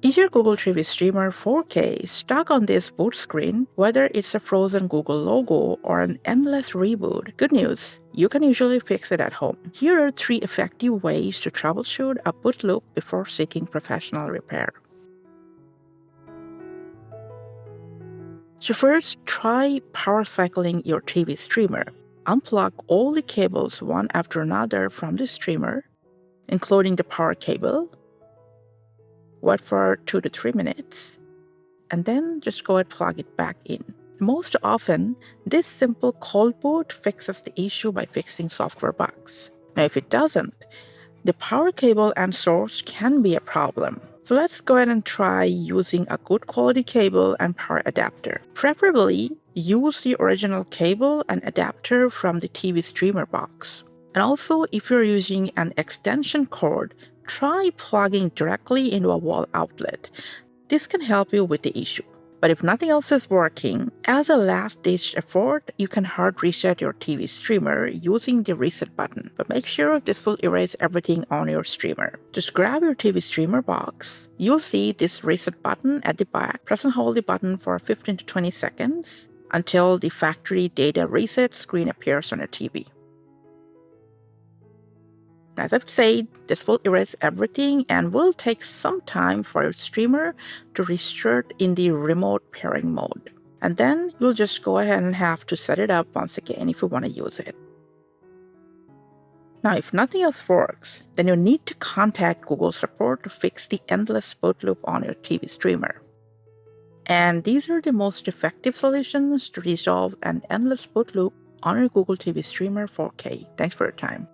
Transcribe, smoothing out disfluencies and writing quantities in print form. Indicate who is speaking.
Speaker 1: Is your Google TV streamer 4K stuck on this boot screen, whether it's a frozen Google logo or an endless reboot? Good news, you can usually fix it at home. Here are 3 effective ways to troubleshoot a boot loop before seeking professional repair. So first, try power cycling your TV streamer. Unplug all the cables one after another from the streamer, including the power cable. Wait for 2 to 3 minutes, and then just go and plug it back in. Most often, this simple cold boot fixes the issue by fixing software bugs. Now, if it doesn't, the power cable and source can be a problem. So let's go ahead and try using a good quality cable and power adapter. Preferably, use the original cable and adapter from the TV streamer box. And also, if you're using an extension cord, try plugging directly into a wall outlet. This can help you with the issue. But if nothing else is working, as a last-ditch effort, you can hard reset your TV streamer using the reset button. But make sure this will erase everything on your streamer. Just grab your TV streamer box. You'll see this reset button at the back. Press and hold the button for 15 to 20 seconds until the factory data reset screen appears on your TV. As I've said, this will erase everything and will take some time for your streamer to restart in the remote pairing mode. And then you'll just go ahead and have to set it up once again if you want to use it. Now, if nothing else works, then you need to contact Google support to fix the endless boot loop on your TV streamer. And these are the most effective solutions to resolve an endless boot loop on your Google TV streamer 4K. Thanks for your time.